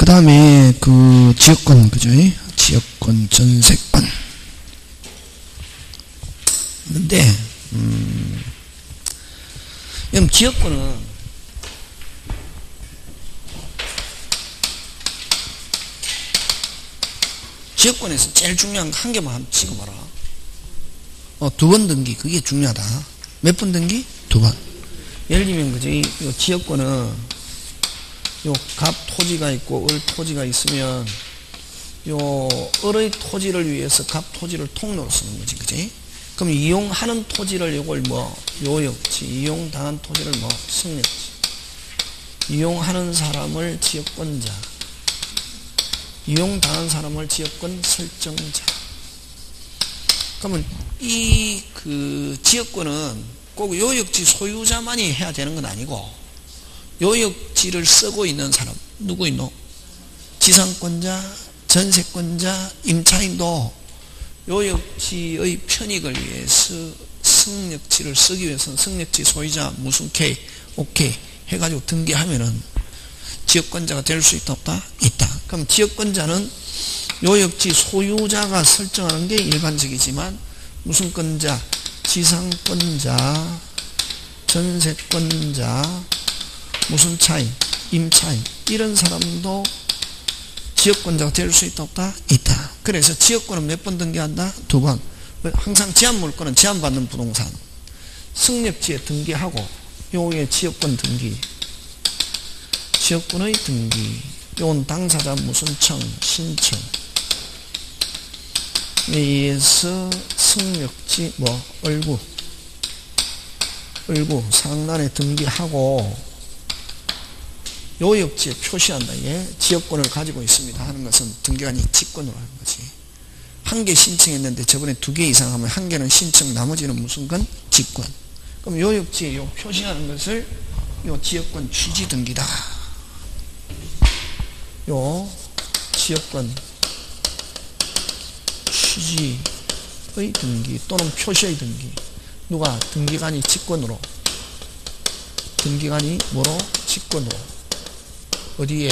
그 다음에 그 지역권, 그죠? 지역권, 전세권. 근데, 그럼 지역권은 지역권에서 제일 중요한 거 한 개만 한번 찍어봐라. 두 번 등기, 그게 중요하다. 몇 번 등기? 두 번. 예를 들면, 그죠? 이 지역권은 요 갑 토지가 있고 을 토지가 있으면 요 을의 토지를 위해서 갑 토지를 통로로 쓰는 거지, 그지? 그럼 이용하는 토지를 요걸 뭐 요역지, 이용당한 토지를 뭐 승역지, 이용하는 사람을 지역권자, 이용당한 사람을 지역권 설정자. 그러면 이 그 지역권은 꼭 요역지 소유자만이 해야 되는 건 아니고 요역지를 쓰고 있는 사람 누구 있노? 지상권자, 전세권자, 임차인도 요역지의 편익을 위해서 승역지를 쓰기 위해서는 승역지 소유자 무슨 K, OK 해가지고 등기하면은 지역권자가 될 수 있다 없다? 있다. 그럼 지역권자는 요역지 소유자가 설정하는 게 일반적이지만 무슨 권자? 지상권자, 전세권자, 무슨 차인? 임차인. 이런 사람도 지역권자가 될 수 있다 없다? 있다. 그래서 지역권은 몇 번 등기한다? 두 번. 항상 제한물권은 제한받는 부동산. 승역지에 등기하고 요게 지역권 등기. 지역권의 등기. 요건 당사자 무슨 청? 신청. 의해서 승역지 뭐 을구 상단에 등기하고 요역지에 표시한다. 예? 지역권을 가지고 있습니다 하는 것은 등기관이 직권으로 하는 거지. 한 개 신청했는데 저번에 두 개 이상 하면 한 개는 신청, 나머지는 무슨 건? 직권. 그럼 요역지에 요 표시하는 것을 요 지역권 취지 등기다. 요 지역권 취지의 등기 또는 표시의 등기. 누가? 등기관이 직권으로. 등기관이 뭐로? 직권으로. 어디에?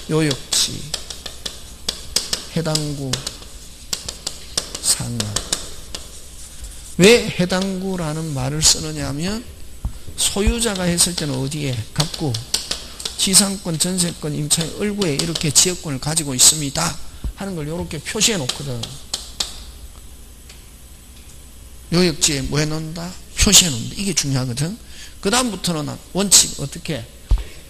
요역지 해당구 상납. 왜 해당구라는 말을 쓰느냐 하면 소유자가 했을 때는 어디에? 갑구, 지상권, 전세권, 임차인, 을구에 이렇게 지역권을 가지고 있습니다 하는 걸 이렇게 표시해 놓거든. 요역지에 뭐 해놓는다? 표시해 놓는다. 이게 중요하거든. 그 다음부터는 원칙 어떻게?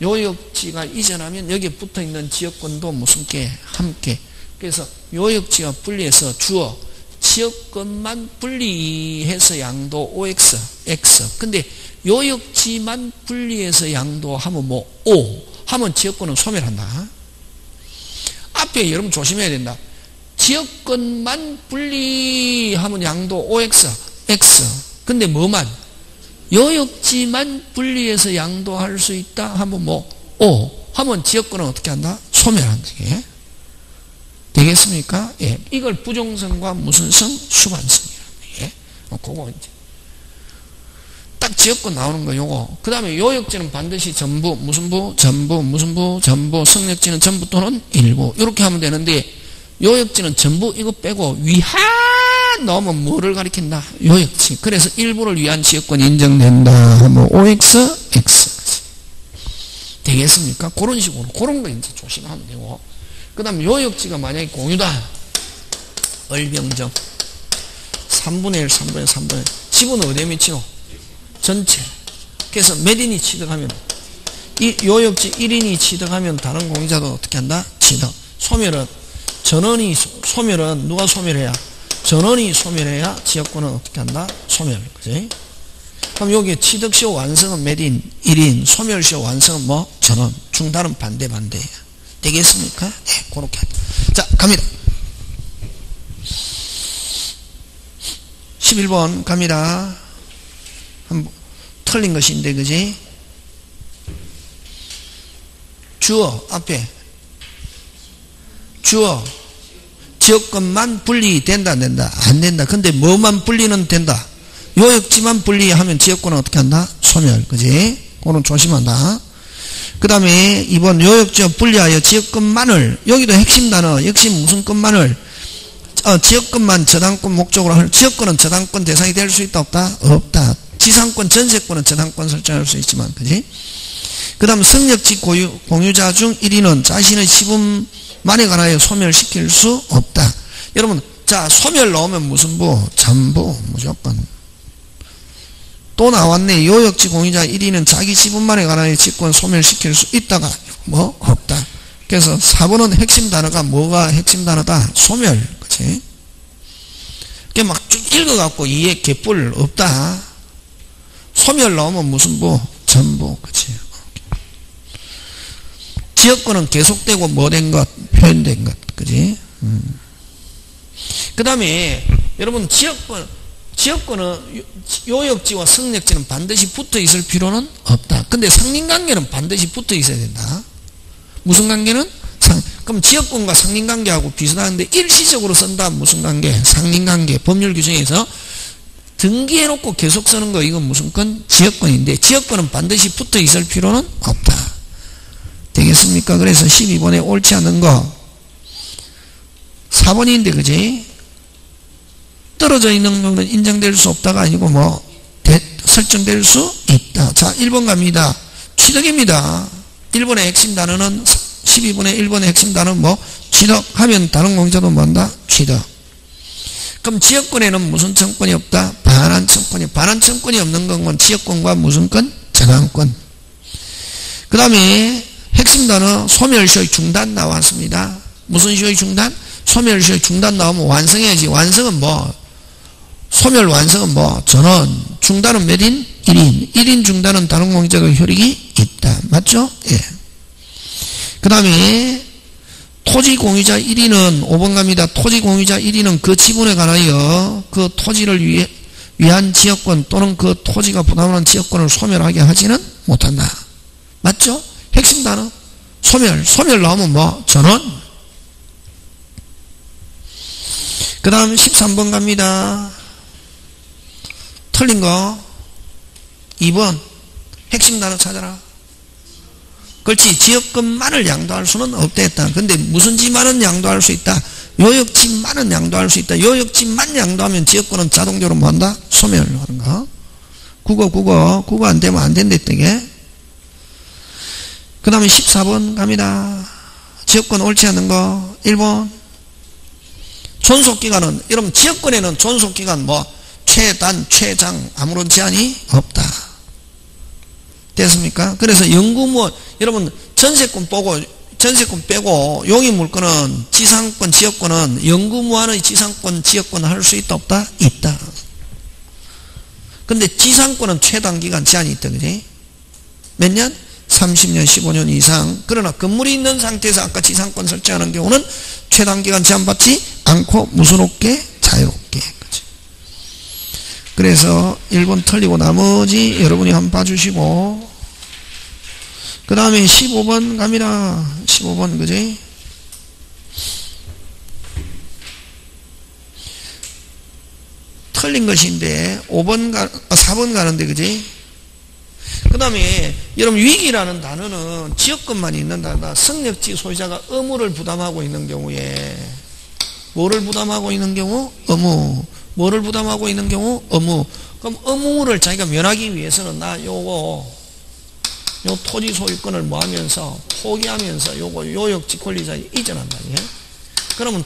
요역지가 이전하면 여기에 붙어있는 지역권도 무슨 게? 함께. 그래서 요역지가 분리해서 주어 지역권만 분리해서 양도 OX, X. 근데 요역지만 분리해서 양도하면 뭐 O 하면 지역권은 소멸한다. 앞에 여러분 조심해야 된다. 지역권만 분리하면 양도 OX, X. 근데 뭐만? 요역지만 분리해서 양도할 수 있다 하면 뭐 O 하면 지역권은 어떻게 한다? 소멸한다. 예? 되겠습니까? 예. 이걸 부정성과 무슨 성? 수반성이야. 예. 그거 이제 딱 지역권 나오는 거 요거. 그 다음에 요역지는 반드시 전부 무슨 부? 전부 무슨 부? 전부. 승역지는 전부 또는 일부. 이렇게 하면 되는데 요역지는 전부 이거 빼고 위하 넣으면 뭐를 가리킨다? 요역지. 그래서 일부를 위한 지역권이 인정된다 하면 OX, X. 되겠습니까? 그런 식으로 그런 거 이제 조심하면 되고. 그 다음 요역지가 만약에 공유다. 을병정 3분의 1, 3분의 1, 3분의 1. 지분은 어디에 미치노? 전체. 그래서 몇 인이 취득하면 이 요역지 1인이 취득하면 다른 공유자도 어떻게 한다? 취득. 소멸은 전원이 소멸은 누가 소멸해야? 전원이 소멸해야 지역권은 어떻게 한다? 소멸. 그지? 그럼 여기 취득시효 완성은 몇 인? 1인. 소멸시효 완성은 뭐? 전원. 중단은 반대. 되겠습니까? 네, 그렇게. 자, 갑니다. 11번 갑니다. 한번 틀린 것인데, 그지? 주어, 앞에. 주어. 지역권만 분리된다, 안 된다? 안 된다. 근데 뭐만 분리는 된다? 요역지만 분리하면 지역권은 어떻게 한다? 소멸. 그지? 그거는 조심한다. 그 다음에 2번 요역지와 분리하여 지역권만을, 여기도 핵심 단어 역시 무슨 것만을, 지역권만 저당권 목적으로 하는, 지역권은 저당권 대상이 될 수 있다 없다? 없다. 지상권 전세권은 저당권 설정할 수 있지만, 그지? 그 다음 성역지 공유자 중 1인은 자신의 지분만에 관하여 소멸시킬 수 없다. 여러분, 자, 소멸 나오면 무슨 부? 전부 무조건. 또 나왔네. 요역지 공유자 1인은 자기 지분만에 관하여 직권 소멸시킬 수 있다가 뭐? 없다. 그래서 4번은 핵심 단어가 뭐가 핵심 단어다? 소멸. 그치? 그게 막 쭉 읽어갖고 이해 개뿔 없다. 소멸 나오면 무슨 부? 전부. 그치? 지역권은 계속되고 뭐 된 것? 표현된 것. 그치? 그 다음에 여러분 지역권은 요역지와 성역지는 반드시 붙어 있을 필요는 없다. 근데 상린관계는 반드시 붙어 있어야 된다. 무슨 관계는? 그럼 지역권과 상린관계하고 비슷한데 일시적으로 쓴다. 무슨 관계? 상린관계. 법률 규정에서 등기해놓고 계속 쓰는 거 이건 무슨 건? 지역권인데 지역권은 반드시 붙어 있을 필요는 없다. 되겠습니까? 그래서 12번에 옳지 않은 거 4번인데 그지? 떨어져 있는 경우는 인정될 수 없다가 아니고 뭐 설정될 수 있다. 자, 1번 갑니다. 취득입니다. 1번의 핵심 단어는 12번의 1번의 핵심 단어는 뭐? 취득하면 다른 공자도 뭔다? 취득. 그럼 지역권에는 무슨 청권이 없다? 반환 청권이. 반환 청권이 없는 건 지역권과 무슨 권? 저당권. 그 다음에 핵심 단어 소멸시효의 중단 나왔습니다. 무슨 시효의 중단? 소멸시효의 중단 나오면 완성해야지. 완성은 뭐? 소멸 완성은 뭐? 전원. 중단은 몇 인? 1인. 1인 중단은 다른 공자가 효력이 있다. 맞죠? 예. 그 다음에 토지 공유자 1인은 5번 갑니다. 토지 공유자 1인은 그 지분에 관하여 그 토지를 위한 지역권 또는 그 토지가 부담하는 지역권을 소멸하게 하지는 못한다. 맞죠? 핵심 단어 소멸. 소멸 나오면 뭐? 전원. 그 다음 13번 갑니다. 틀린 거 2번 핵심 단어 찾아라. 그렇지. 지역권만을 양도할 수는 없댔다. 근데 무슨 지만은 양도할 수 있다? 요역지만은 양도할 수 있다. 요역지만 양도하면 지역권은 자동적으로 뭐한다? 소멸하는 거. 국어 안 되면 안 된다 했다게. 그 다음에 14번 갑니다. 지역권 옳지 않은 거 1번 존속기간은, 여러분 지역권에는 존속기간 뭐 최단 최장 아무런 제한이 없다. 됐습니까? 그래서 영구무원, 여러분 전세권 빼고 용의물권은 지상권 지역권은 영구무한의 지상권 지역권 할 수 있다 없다? 있다. 근데 지상권은 최단기간 제한이 있다. 그지? 몇 년? 30년 15년 이상. 그러나 건물이 있는 상태에서 아까 지상권 설정하는 경우는 최단기간 제한받지 않고 무소롭게 자유롭게. 그치? 그래서 1번 틀리고 나머지 여러분이 한번 봐주시고, 그 다음에 15번 갑니다. 15번 그지? 틀린 것인데 4번 가는데 그지? 그 다음에 여러분 위기라는 단어는 지역권만 있는 단어다. 성역지 소유자가 의무를 부담하고 있는 경우에 뭐를 부담하고 있는 경우? 의무. 뭐를 부담하고 있는 경우? 의무. 그럼 의무를 자기가 면하기 위해서는 나 요 토지 소유권을 뭐 하면서 포기하면서 요역지 권리자에 이전한다. 예? 그러면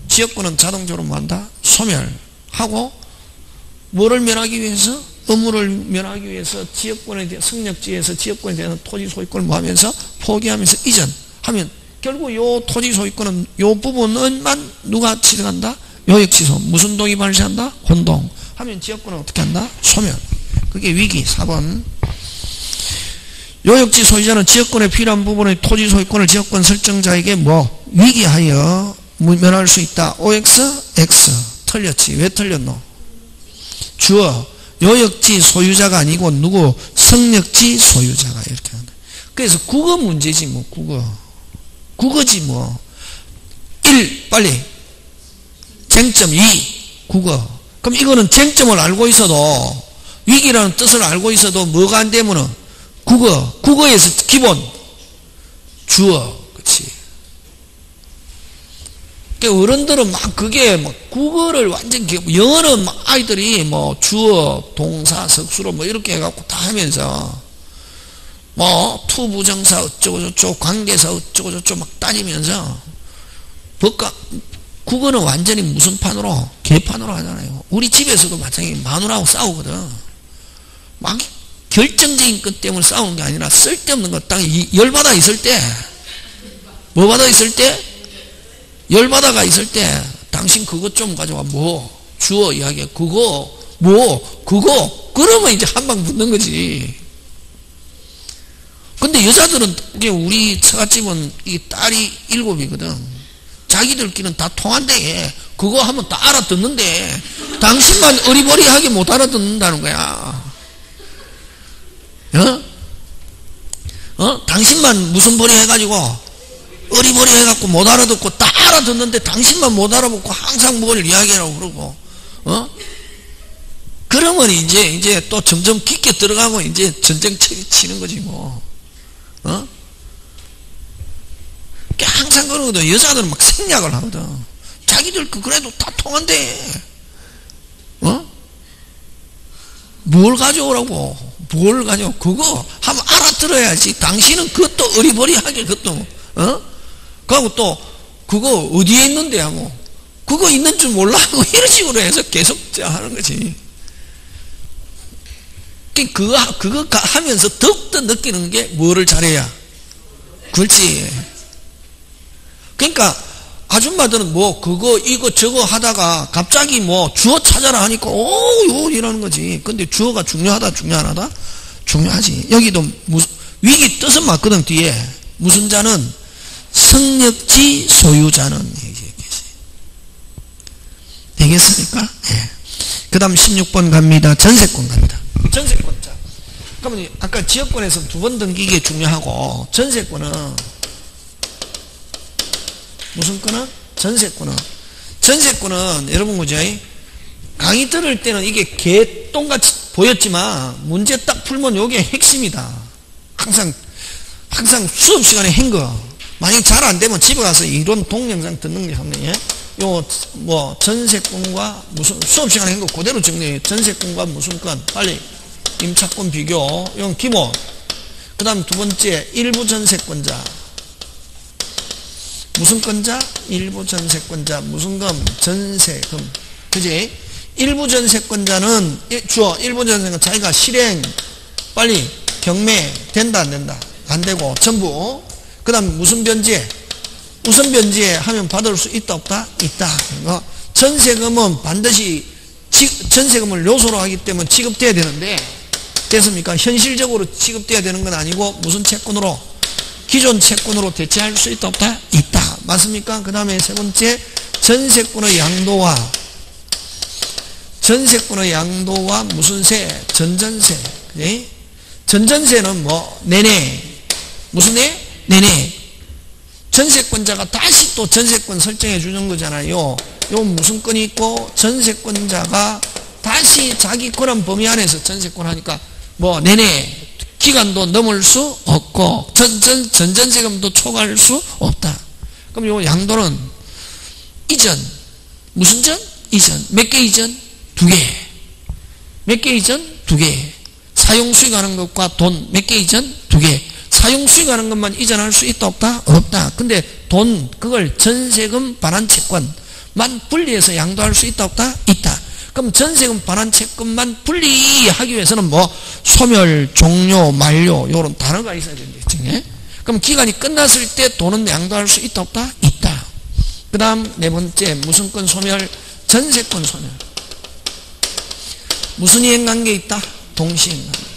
지역권은 자동적으로 뭐 한다? 소멸하고 뭐를 면하기 위해서? 의무를 면하기 위해서 지역권에 대해 성역지에서 지역권에 대한 토지 소유권을 뭐 하면서 포기하면서 이전하면 결국 요 토지 소유권은 요 부분만 누가 취득한다? 요역지소. 무슨 동이 발생한다? 혼동. 하면 지역권은 어떻게 한다? 소멸. 그게 위기. 4번. 요역지 소유자는 지역권에 필요한 부분의 토지 소유권을 지역권 설정자에게 뭐 위기하여 면할 수 있다. OX, X. 틀렸지. 왜 틀렸노? 주어. 요역지 소유자가 아니고 누구? 성역지 소유자가 이렇게 한다. 그래서 국어 문제지 뭐. 국어지 뭐. 1 빨리 쟁점 2 국어. 그럼 이거는 쟁점을 알고 있어도 위기라는 뜻을 알고 있어도 뭐가 안 되면은 국어에서 기본 주어. 그치. 어른들은 막 그게 막 국어를 완전 영어는 막 아이들이 뭐 주어, 동사, 석수로 뭐 이렇게 해갖고 다 하면서 뭐 투부정사 어쩌고저쩌고 관계사 어쩌고저쩌고 막 따지면서 국어는 완전히 무슨 판으로? 개판으로 하잖아요. 우리 집에서도 마찬가지 마누라하고 싸우거든. 막 결정적인 것 때문에 싸우는 게 아니라 쓸데없는 거 딱 열받아 있을 때, 뭐 받아 있을 때? 열받아가 있을 때 당신 그거 좀 가져와. 뭐? 주어 이야기해. 그거 뭐? 그거 그러면 이제 한 방 붙는 거지. 근데 여자들은 우리 처갓집은 이 딸이 7이거든. 자기들끼리는 다 통한대. 그거 하면 다 알아듣는데 당신만 어리버리하게 못 알아듣는다는 거야. 당신만 무슨 버리 해가지고 어리버리 해갖고 못 알아듣고 다 알아듣는데 당신만 못 알아듣고 항상 뭘 이야기하라고 그러고, 그러면 이제 또 점점 깊게 들어가고 이제 전쟁 치는 거지 뭐. 항상 그러거든. 여자들은 막 생략을 하거든. 자기들 그래도 다 통한대. 뭘 가져오라고? 뭘 가져오? 그거 한번 알아들어야지. 당신은 그것도 어리버리하게 그것도, 그리고 또 그거 어디에 있는데 하고 그거 있는 줄 몰라 하고 이런 식으로 해서 계속 하는 거지. 그거 하면서 더욱더 느끼는 게 뭐를 잘해야? 그렇지. 그러니까 아줌마들은 뭐 그거 이거 저거 하다가 갑자기 뭐 주어 찾아라 하니까 오 이러는 거지. 근데 주어가 중요하다 중요하다? 중요하지. 여기도 위기 뜻은 맞거든. 뒤에 무슨 자는 성역지 소유자는 되겠습니까? 네. 그 다음 16번 갑니다. 전세권 갑니다. 전세권자. 그러면 아까 지역권에서 2번 등기게 중요하고 전세권은 무슨 권은? 전세권은 여러분 그죠? 강의 들을 때는 이게 개똥같이 보였지만 문제 딱 풀면 이게 핵심이다. 항상 수업 시간에 한 거. 만약 잘 안 되면 집에 가서 이런 동영상 듣는 게 하면, 예? 요, 뭐, 전세권과 무슨, 수업 시간에 한 거 그대로 정리해. 전세권과 무슨 권, 빨리. 임차권 비교, 이건 기본. 그 다음 2번째, 일부 전세권자. 무슨 권자? 일부 전세권자. 무슨 금? 전세금. 그지? 일부 전세권자는, 주어, 일부 전세권 자기가 실행, 빨리, 경매, 된다, 안 된다? 안 되고, 전부. 그 다음 무슨 변제? 무슨 변제 하면 받을 수 있다 없다? 있다. 전세금은 반드시 전세금을 요소로 하기 때문에 지급돼야 되는데 됐습니까? 현실적으로 지급돼야 되는 건 아니고 무슨 채권으로? 기존 채권으로 대체할 수 있다 없다? 있다. 맞습니까? 그 다음에 세 번째 전세권의 양도와 무슨 세? 전전세. 그지? 전전세는 뭐 내내 무슨 애? 내내 전세권자가 다시 또 전세권 설정해 주는 거잖아요. 요 무슨 건이 있고 전세권자가 다시 자기 권한 범위 안에서 전세권 하니까 뭐 내내 기간도 넘을 수 없고 전전세금도 초과할 수 없다. 그럼 요 양도는 이전 무슨 전? 이전 몇 개 이전? 2개. 몇 개 이전? 2개. 사용수익하는 것과 돈 몇 개 이전? 2개. 사용수익하는 것만 이전할 수 있다 없다? 없다. 근데 돈 그걸 전세금 반환채권만 분리해서 양도할 수 있다 없다? 있다. 그럼 전세금 반환채권만 분리하기 위해서는 뭐 소멸, 종료, 만료 요런 단어가 있어야 되는데 그럼 기간이 끝났을 때 돈은 양도할 수 있다 없다? 있다. 그 다음 4번째 무슨 건 소멸? 전세권 소멸. 무슨 이행관계 있다? 동시행관계.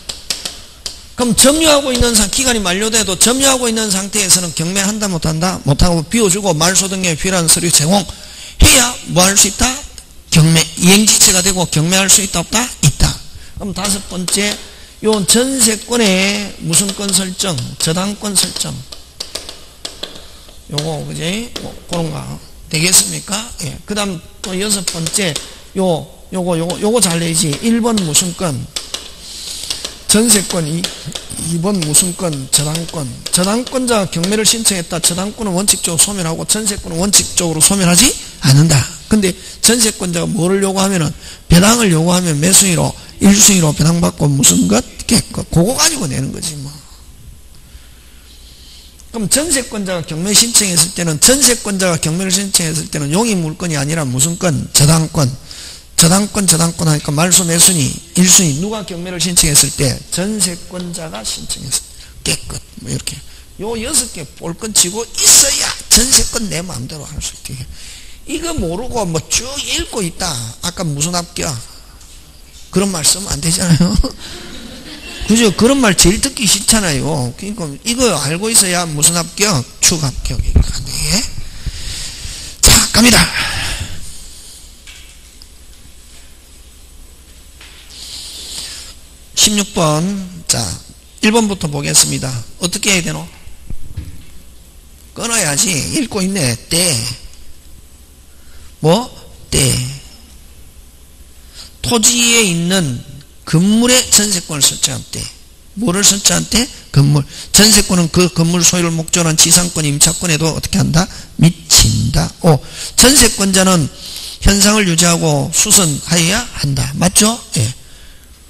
그럼 점유하고 있는 기간이 만료돼도 점유하고 있는 상태에서는 경매한다 못한다? 못하고 비워주고 말소 등에 필요한 서류 제공해야 뭐 할 수 있다? 경매 이행지체가 되고 경매할 수 있다 없다? 있다. 그럼 5번째 요 전세권의 무슨 권 설정? 저당권 설정. 요거 그지? 그런 거 되겠습니까? 예. 그 다음 또 6번째 요거 잘 내지. 1번 무슨 권? 전세권 2번 무슨 건? 저당권. 저당권자가 경매를 신청했다. 저당권은 원칙적으로 소멸하고 전세권은 원칙적으로 소멸하지 않는다. 근데 전세권자가 뭐를 요구하면은 배당을 요구하면 매수인으로 1순위로 배당받고 무슨 것? 깨끗. 그거 가지고 내는 거지 뭐. 그럼 전세권자가 경매 신청했을 때는 전세권자가 경매를 신청했을 때는 용의 물건이 아니라 무슨 건? 저당권. 저당권 하니까 말소 매수니 1순위 누가 경매를 신청했을 때 전세권자가 신청했을 때 깨끗 뭐 이렇게 요 6개 볼건 치고 있어야 전세권 내 마음대로 할 수 있게. 이거 모르고 뭐 쭉 읽고 있다. 아까 무슨 합격 그런 말 쓰면 안 되잖아요. 그죠? 그런 말 제일 듣기 싫잖아요. 그러니까 이거 알고 있어야 무슨 합격? 축 합격. 네. 자, 갑니다. 16번. 자, 1번부터 보겠습니다. 어떻게 해야 되노? 끊어야지. 읽고 있네. 때. 뭐? 때. 토지에 있는 건물의 전세권을 설정한 때. 뭐를 설정한 때? 건물. 전세권은 그 건물 소유를 목적으로 한 지상권, 임차권에도 어떻게 한다? 미친다. 전세권자는 현상을 유지하고 수선하여야 한다. 맞죠? 예.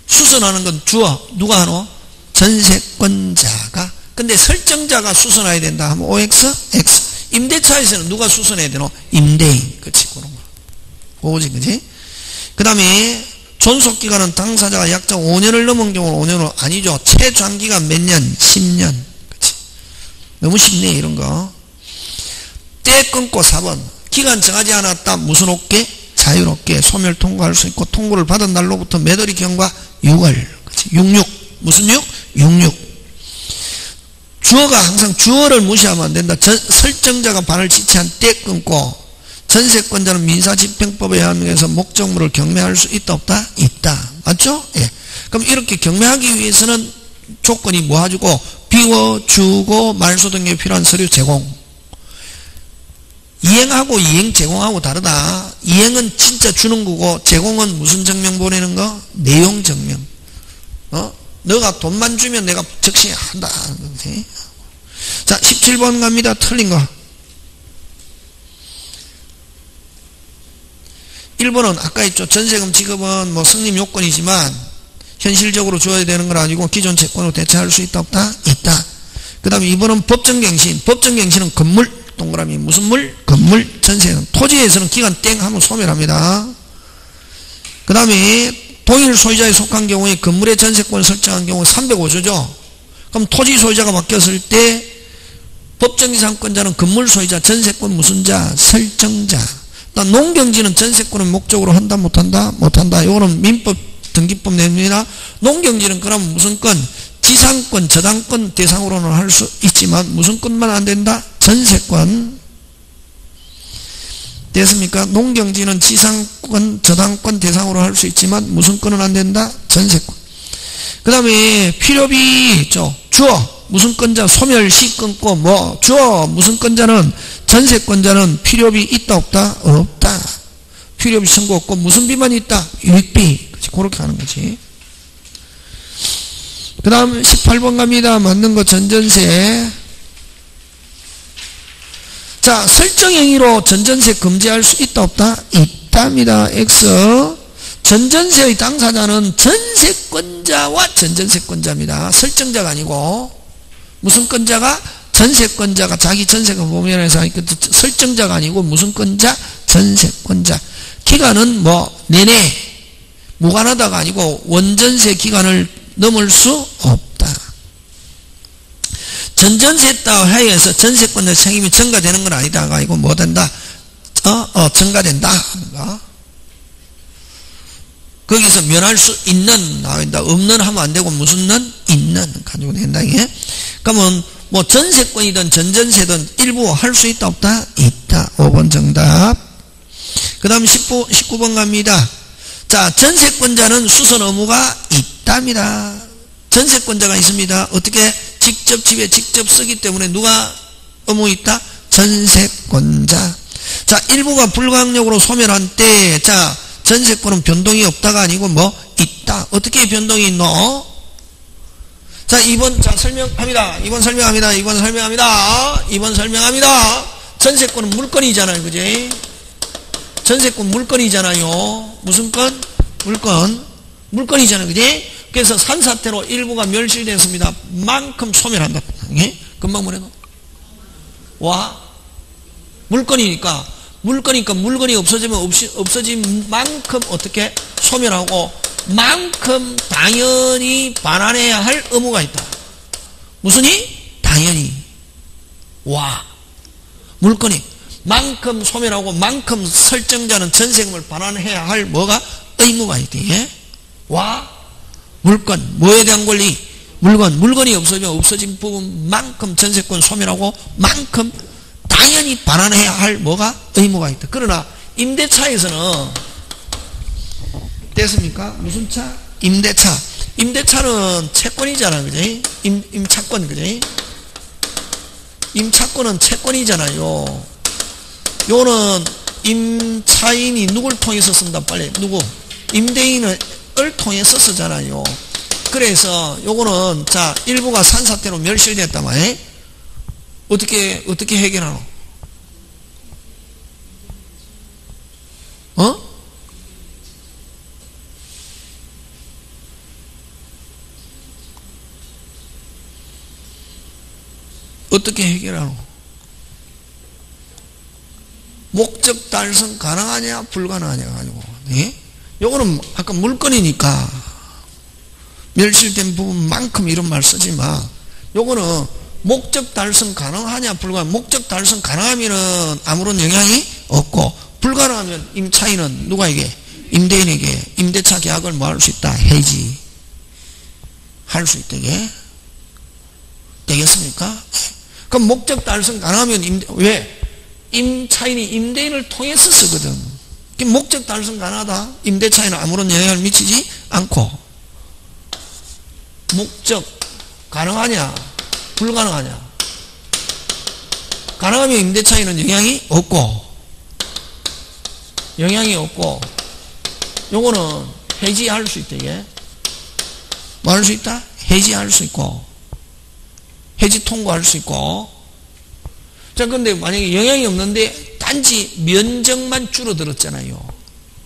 수선하는 건 주어. 누가 하노? 전세권자가. 근데 설정자가 수선해야 된다 하면 OX? X. 임대차에서는 누가 수선해야 되노? 임대인. 그치, 그런 거. 그거지, 그치? 그 다음에 존속기간은 당사자가 약정 5년을 넘은 경우는 5년으로 아니죠. 최장기간 몇 년? 10년. 그치? 너무 쉽네, 이런 거. 때 끊고 4번. 기간 정하지 않았다. 무슨 옥계? 자유롭게 소멸 통고할 수 있고 통고를 받은 날로부터 몇 월이 경과? 6월. 그치? 66. 무슨 6? 66. 주어가 항상 주어를 무시하면 안 된다. 설정자가 반을 지체한 때 끊고 전세권자는 민사집행법에 의해서 목적물을 경매할 수 있다 없다? 있다. 맞죠? 예. 그럼 이렇게 경매하기 위해서는 조건이 뭐 가지고 비워주고 말소 등에 필요한 서류 제공. 이행하고 이행 제공하고 다르다. 이행은 진짜 주는 거고 제공은 무슨 증명 보내는 거? 내용 증명. 너가 돈만 주면 내가 적시 한다. 자, 17번 갑니다. 틀린 거. 1번은 아까 했죠. 전세금 지급은 뭐 승림 요건이지만 현실적으로 줘야 되는 건 아니고 기존 채권으로 대체할 수 있다 없다? 있다. 그 다음에 2번은 법정갱신. 법정갱신은 건물 동그라미 무슨 물? 건물 전세금. 토지에서는 기간 땡 하면 소멸합니다. 그 다음에 동일 소유자에 속한 경우에 건물의 전세권을 설정한 경우 305조죠. 그럼 토지 소유자가 바뀌었을 때 법정이상권자는 건물 소유자, 전세권 무슨 자? 설정자. 농경지는 전세권을 목적으로 한다 못한다? 못한다. 이거는 민법 등기법 내용입니다. 농경지는 그럼 무슨 건? 지상권, 저당권 대상으로는 할 수 있지만 무슨 건만 안 된다? 전세권. 됐습니까? 농경지는 지상권, 저당권 대상으로 할 수 있지만 무슨 건은 안 된다? 전세권. 그 다음에 필요비 있죠. 주어 무슨 건자? 소멸시 끊고 뭐 주어 무슨 건자는 전세권자는 필요비 있다 없다? 없다. 필요비 청구 없고 무슨 비만 있다? 유익비. 그치? 그렇게 하는 거지. 그 다음 18번 갑니다. 맞는 거 전전세. 자, 설정행위로 전전세 금지할 수 있다 없다? 있답니다. X. 전전세의 당사자는 전세권자와 전전세권자입니다. 설정자가 아니고 무슨 건자가? 전세권자가 자기 전세금 범위에서 설정자가 아니고 무슨 건자? 전세권자. 기간은 뭐 내내 무관하다가 아니고 원전세 기간을 넘을 수 없다. 전전세 따위 하에서 전세권자 책임이 증가되는 건 아니다가 아니고 뭐 된다? 증가된다. 거기서 면할 수 있는 나온다. 없는 하면 안 되고 무슨 는? 있는 가지고 된다. 이게. 그러면 뭐 전세권이든 전전세든 일부 할 수 있다 없다? 있다. 5번 정답. 그 다음 19번 갑니다. 자, 전세권자는 수선 의무가 있답니다. 전세권자가 있습니다. 어떻게? 직접 집에 직접 쓰기 때문에 누가 의무 있다? 전세권자. 자, 일부가 불가항력으로 소멸한 때, 자, 전세권은 변동이 없다가 아니고 뭐? 있다. 어떻게 변동이 있노? 자, 2번, 자, 설명합니다. 2번 설명합니다. 2번 설명합니다. 2번 설명합니다. 전세권은 물건이잖아요. 그지? 전세권 물건이잖아요. 무슨 건? 물건이잖아요. 그지? 그래서 산사태로 일부가 멸실됐습니다. 만큼 소멸한다. 예? 금방 뭐래도? 와. 물건이니까 물건이 없어지면 없어진 만큼 어떻게 소멸하고 만큼 당연히 반환해야 할 의무가 있다. 무슨이? 당연히. 와. 물건이 만큼 소멸하고 만큼 설정자는 전세금을 반환해야 할 뭐가? 의무가 있대. 예? 와. 물건. 뭐에 대한 권리? 물건이 없어지면 없어진 부분만큼 전세권 소멸하고 만큼 당연히 반환해야 할 뭐가? 의무가 있다. 그러나 임대차에서는 됐습니까? 무슨 차? 임대차. 임대차는 채권이잖아. 그지? 임차권. 그지? 임차권은 채권이잖아요. 요거는 임차인이 누굴 통해서 쓴다? 빨리. 누구? 임대인을 통해서 쓰잖아요. 그래서 요거는 자, 일부가 산사태로 멸실됐단 말이에요. 어떻게 해결하노? 어떻게 해결하노? 목적 달성 가능하냐 불가능하냐 가지고. 예? 요거는 아까 물건이니까 멸실된 부분만큼 이런 말 쓰지 마. 요거는 목적 달성 가능하냐 불가능. 목적 달성 가능하면은 아무런 영향이 없고 불가능하면 임차인은 누가에게? 임대인에게 임대차 계약을 뭐 할 수 있다? 해지 할 수 있다게 되겠습니까? 그럼 목적 달성 가능하면 왜? 임차인이 임대인을 통해서 쓰거든. 목적 달성 가능하다. 임대차에는 아무런 영향을 미치지 않고. 목적 가능하냐 불가능하냐? 가능하면 임대차에는 영향이 없고 요거는 해지할 수 있다. 이게 뭐 할 수 있다? 해지할 수 있고 해지 통과할 수 있고. 자, 근데 만약에 영향이 없는데 단지 면적만 줄어들었잖아요.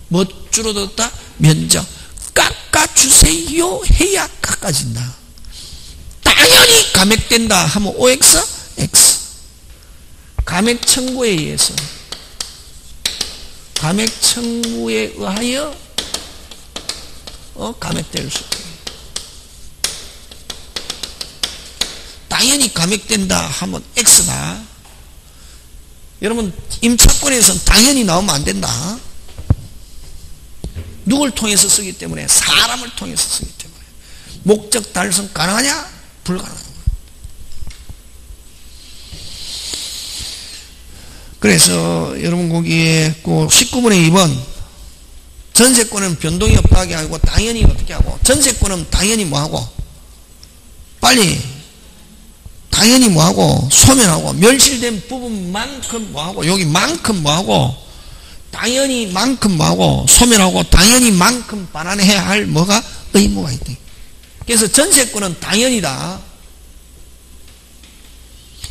뭐 줄어들었다? 면적. 깎아주세요 해야 깎아진다. 당연히 감액된다 하면 OX? X. 감액 청구에 의해서 감액 청구에 의하여 감액될 수 있다. 당연히 감액된다 하면 X다. 여러분 임차권에서는 당연히 나오면 안 된다. 누굴 통해서 쓰기 때문에? 사람을 통해서 쓰기 때문에. 목적 달성 가능하냐? 불가능하냐? 그래서 여러분 거기에 19분의 2번 전세권은 변동이 없다게 하고 당연히 어떻게 하고 전세권은 당연히 뭐하고 빨리 당연히 뭐하고 소멸하고 멸실된 부분만큼 뭐하고 여기만큼 뭐하고 당연히 만큼 뭐하고 소멸하고 당연히 만큼 반환해야 할 뭐가 의무가 있대. 그래서 전세권은 당연히다.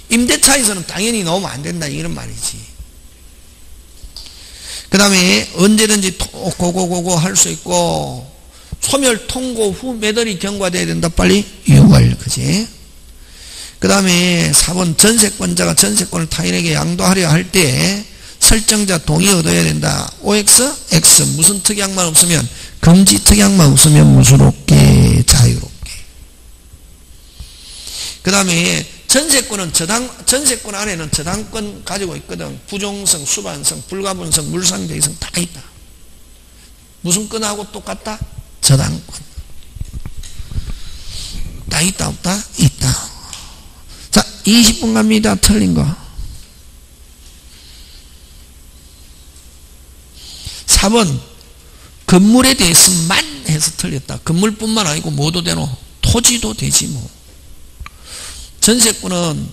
임대차에서는 당연히 넣으면 안 된다 이런 말이지. 그 다음에 언제든지 고고 할 수 있고 소멸 통고 후 매달이 경과돼야 된다. 빨리 6월. 그지? 그 다음에 4번 전세권자가 전세권을 타인에게 양도하려 할 때 설정자 동의 얻어야 된다. OX, X. 무슨 특약만 없으면 금지 특약만 없으면 무수롭게 자유롭게. 그 다음에 전세권은 전세권 안에는 저당권 가지고 있거든. 부종성, 수반성, 불가분성, 물상대성 다 있다. 무슨 건하고 똑같다? 저당권. 다 있다 없다? 있다. 자, 20분 갑니다. 틀린 거. 4번 건물에 대해서만 해서 틀렸다. 건물뿐만 아니고 뭐도 되노? 토지도 되지 뭐. 전세권은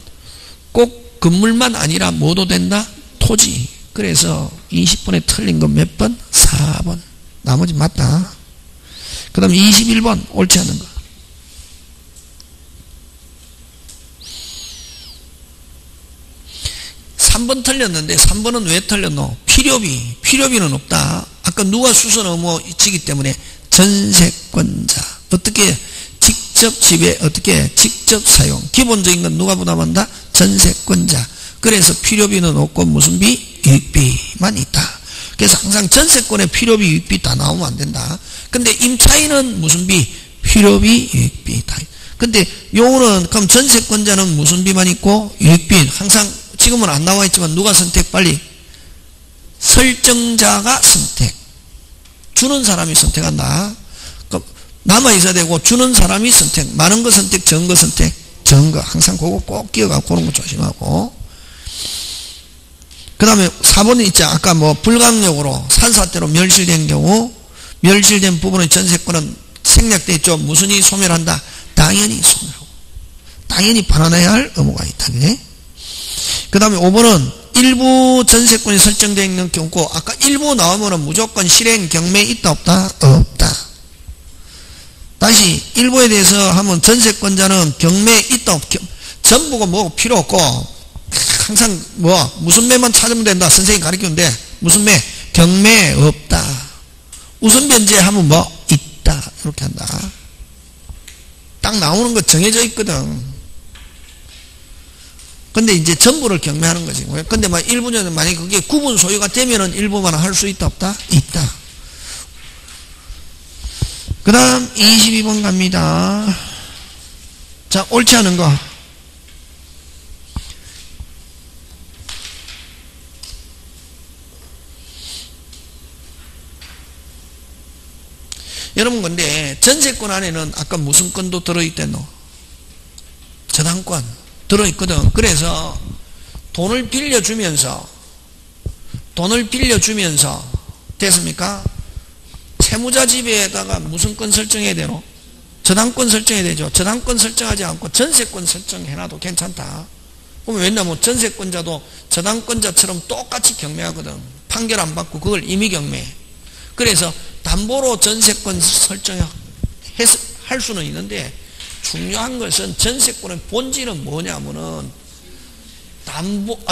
꼭 건물만 아니라 뭐도 된다? 토지. 그래서 20번에 틀린 건 몇 번? 4번. 나머지 맞다. 그 다음에 21번 옳지 않은 거. 3번 틀렸는데 3번은 왜 틀렸노? 필요비는 없다. 아까 누가 수선 의무지기 때문에 전세권자. 어떻게? 직접 지배, 어떻게? 직접 사용. 기본적인 건 누가 부담한다? 전세권자. 그래서 필요비는 없고 무슨 비? 유익비만 있다. 그래서 항상 전세권에 필요비, 유익비 다 나오면 안 된다. 근데 임차인은 무슨 비? 필요비, 유익비 다. 근데 요거는 그럼 전세권자는 무슨 비만 있고 유익비. 항상 지금은 안 나와 있지만 누가 선택? 빨리. 설정자가 선택. 주는 사람이 선택한다. 남아 있어야 되고 주는 사람이 선택. 많은 거 선택, 적은 거 선택. 적은 거. 항상 그거 꼭 끼워가고 그런 거 조심하고. 그 다음에 4번은 있죠. 아까 불강력으로 산사태로 멸실된 경우 멸실된 부분의 전세권은 생략돼 있죠. 무슨이 소멸한다? 당연히 소멸하고 당연히 반환해야 할 의무가 있다. 그 다음에 5번은 일부 전세권이 설정되어 있는 경우고 아까 일부 나오면 무조건 실행 경매 있다 없다? 없다. 다시 일부에 대해서 하면 전세권자는 경매 있다 없다? 전부가 필요 없고 항상 무슨 매만 찾으면 된다. 선생님이 가르치는데 무슨 매? 경매 없다. 우선 변제하면 있다. 이렇게 한다. 딱 나오는 거 정해져 있거든. 근데 이제 전부를 경매하는 거지. 근데 일부는 만약에 그게 구분 소유가 되면은 일부만 할 수 있다 없다? 있다. 그 다음 22번 갑니다. 자, 옳지 않은 거. 여러분 근데 전세권 안에는 아까 무슨 건도 들어있댔노? 저당권 들어있거든. 그래서 돈을 빌려주면서 됐습니까? 채무자 지배에다가 무슨 건 설정해야 되노? 저당권 설정해야 되죠. 저당권 설정하지 않고 전세권 설정해놔도 괜찮다. 그러면 왜냐면 전세권자도 저당권자처럼 똑같이 경매하거든. 판결 안 받고 그걸 임의 경매. 그래서 담보로 전세권 설정할 수는 있는데 중요한 것은 전세권의 본질은 뭐냐면은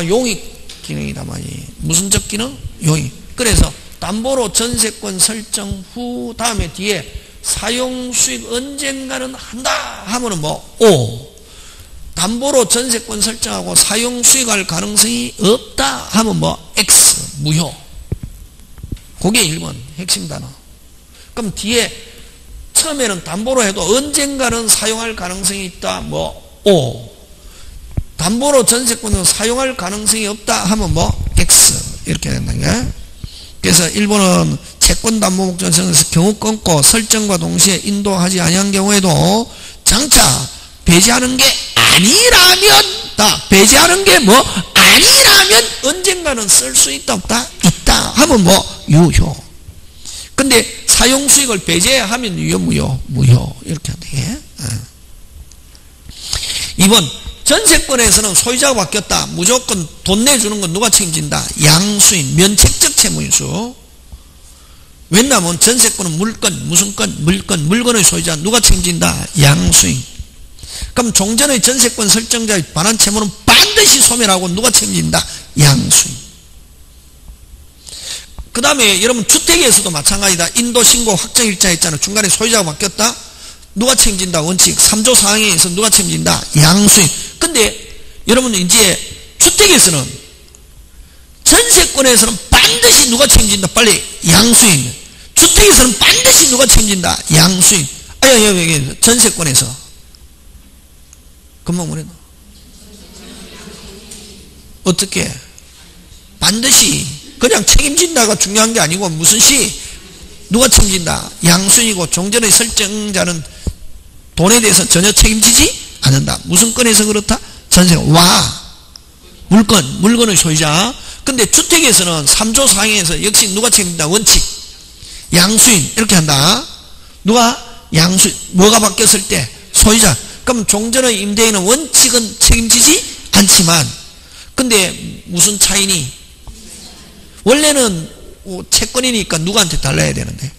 용익 기능이다 말이. 무슨 적 기능? 용익. 그래서 담보로 전세권 설정 후 다음에 뒤에 사용 수익 언젠가는 한다 하면은 담보로 전세권 설정하고 사용 수익할 가능성이 없다 하면 X 무효. 그게 1번 핵심 단어. 그럼 뒤에 처음에는 담보로 해도 언젠가는 사용할 가능성이 있다. O. 담보로 전세권은 사용할 가능성이 없다 하면 X. 이렇게 된다는 거야. 그래서 1번은 채권 담보 목적성에서 경우 끊고 설정과 동시에 인도하지 아니한 경우에도 장차 배제하는 게 아니라면 배제하는 게 아니라면 언젠가는 쓸 수 있다 없다? 있다 하면 유효. 근데 사용 수익을 배제하면 유효 무효 이렇게 한대. 2번 전세권에서는 소유자가 바뀌었다. 무조건 돈 내주는 건 누가 책임진다? 양수인 면책적 채무인수. 왜냐하면 전세권은 물건 무슨 건? 물건의 소유자 누가 책임진다? 양수인. 그럼 종전의 전세권 설정자의 반환 채무는 반드시 소멸하고 누가 책임진다? 양수인. 그 다음에 여러분 주택에서도 마찬가지다. 인도신고 확정일자 했잖아. 중간에 소유자가 바뀌었다. 누가 책임진다? 원칙 3조 4항에서 누가 책임진다? 양수인. 근데 여러분 이제 주택에서는 전세권에서는 반드시 누가 책임진다? 빨리 양수인. 주택에서는 반드시 누가 책임진다? 양수인. 여기 전세권에서 금방 뭐랬노? 어떻게? 반드시 그냥 책임진다가 중요한 게 아니고 무슨 시? 누가 책임진다? 양수인이고 종전의 설정자는 돈에 대해서 전혀 책임지지 않는다. 무슨 건에서 그렇다? 전세권. 물건의 소유자. 근데 주택에서는 3조 4항에서 역시 누가 책임진다? 원칙 양수인 이렇게 한다. 누가? 양수인. 뭐가 바뀌었을 때? 소유자. 그럼 종전의 임대인은 원칙은 책임지지 않지만 근데 무슨 차이니? 원래는 채권이니까 누구한테 달라야 되는데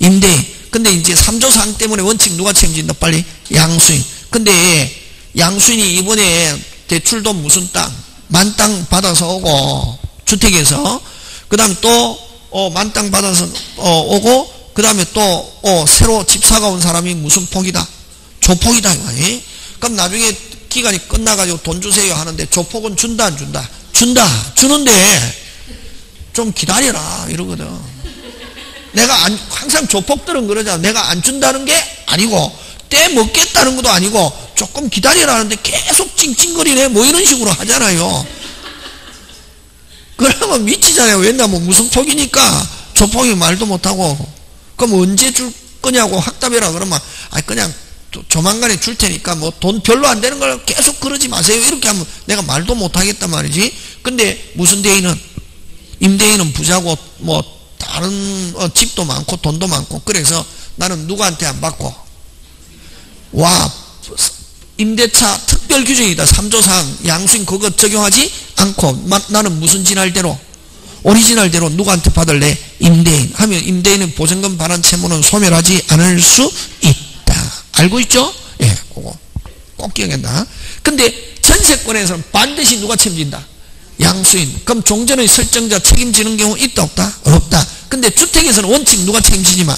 임대인. 근데 이제 3조 4항 때문에 원칙 누가 책임진다? 빨리 양수인. 근데 양수인이 이번에 대출도 무슨 땅? 만땅 받아서 오고 주택에서 그 다음에 또 만땅 받아서 오고 그 다음에 또 새로 집 사가 온 사람이 무슨 폭이다? 조폭이다. 그럼 나중에 기간이 끝나가지고 돈 주세요 하는데 조폭은 준다 안 준다? 준다. 주는데 좀 기다려라 이러거든. 항상 조폭들은 그러잖아. 내가 안 준다는 게 아니고 떼 먹겠다는 것도 아니고 조금 기다리라는데 계속 찡찡거리네 뭐 이런 식으로 하잖아요. 그러면 미치잖아요. 왜냐면 무슨 폭이니까 조폭이 말도 못하고 그럼 언제 줄 거냐고 확답해라 그러면 그냥 조만간에 줄 테니까 뭐 돈 별로 안 되는 걸 계속 그러지 마세요 이렇게 하면 내가 말도 못하겠단 말이지. 근데 무슨 대인은 임대인은 부자고 뭐 다른 집도 많고 돈도 많고 그래서 나는 누구한테 안 받고 와 임대차 특별 규정이다. 3조상 양수인 그거 적용하지 않고 나는 무슨 진할대로 오리지널대로 누구한테 받을래? 임대인 하면 임대인은 보증금 반환 채무는 소멸하지 않을 수 있다. 알고 있죠? 예, 그거 꼭 기억한다. 근데 전세권에서는 반드시 누가 책임진다? 양수인. 그럼 종전의 설정자 책임지는 경우 있다 없다? 없다. 근데 주택에서는 원칙 누가 책임지지만